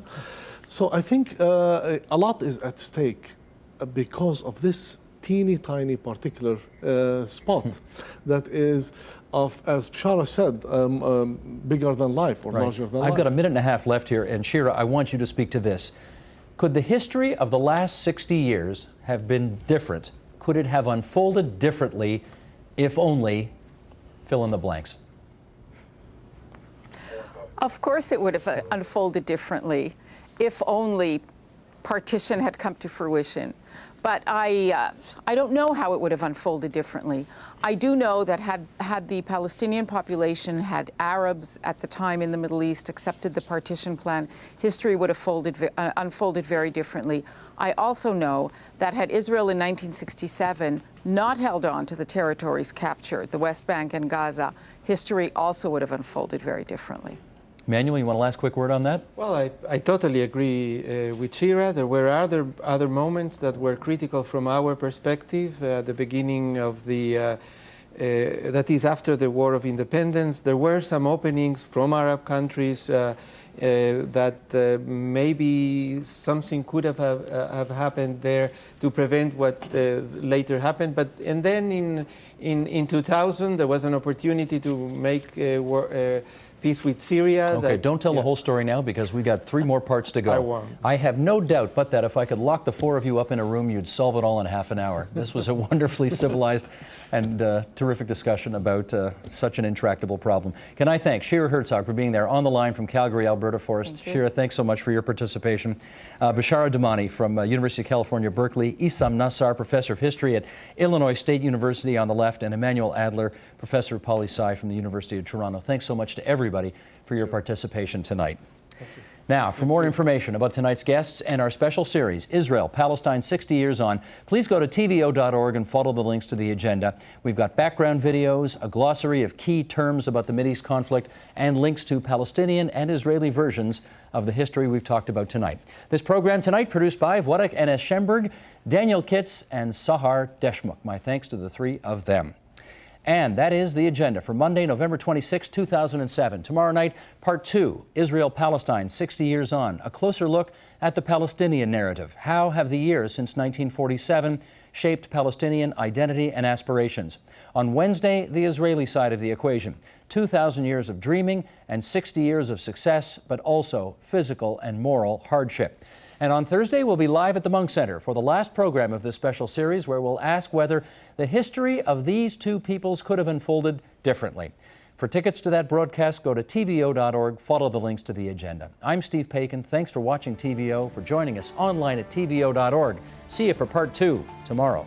So I think a lot is at stake because of this teeny tiny particular spot that is of, as Bishara said, bigger than life or larger than life. I've got a minute and a half left here, and Shira, I want you to speak to this. Could the history of the last 60 years have been different? Could it have unfolded differently if only fill in the blanks? Of course it would have unfolded differently if only partition had come to fruition. But I don't know how it would have unfolded differently. I do know that had the Palestinian population, had Arabs at the time in the Middle East accepted the partition plan, history would have unfolded very differently. I also know that had Israel in 1967 not held on to the territories captured, the West Bank and Gaza, history also would have unfolded very differently. Manuel, you want a last quick word on that? Well, I totally agree with Shira. There were other moments that were critical from our perspective. The beginning of the, that is after the War of Independence, there were some openings from Arab countries that maybe something could have happened there to prevent what later happened. And then in 2000, there was an opportunity to make peace with Syria. Okay, don't tell the whole story now because we got 3 more parts to go. I won't. I have no doubt but that if I could lock the 4 of you up in a room, you'd solve it all in half an hour. This was a wonderfully civilized and terrific discussion about such an intractable problem. Can I thank Shira Herzog for being there on the line from Calgary, Alberta for us. Shira, thanks so much for your participation. Bishara Damani from University of California, Berkeley, Issam Nassar, Professor of History at Illinois State University on the left, and Emmanuel Adler, Professor of Poli-Sci from the University of Toronto. Thanks so much to everybody for your participation tonight. Now, for more information about tonight's guests and our special series, Israel, Palestine 60 Years On, please go to tvo.org and follow the links to the agenda. We've got background videos, a glossary of key terms about the Mideast conflict, and links to Palestinian and Israeli versions of the history we've talked about tonight. This program tonight produced by Wodek N.S. Schemberg, Daniel Kitz, and Sahar Deshmukh. My thanks to the 3 of them. And that is the agenda for Monday, November 26, 2007. Tomorrow night, Part 2, Israel-Palestine, 60 Years On. A closer look at the Palestinian narrative. How have the years since 1947 shaped Palestinian identity and aspirations? On Wednesday, the Israeli side of the equation. 2,000 years of dreaming and 60 years of success, but also physical and moral hardship. And on Thursday, we'll be live at the Munk Center for the last program of this special series, where we'll ask whether the history of these 2 peoples could have unfolded differently. For tickets to that broadcast, go to tvo.org, follow the links to the agenda. I'm Steve Paikin. Thanks for watching TVO, for joining us online at tvo.org. See you for Part 2 tomorrow.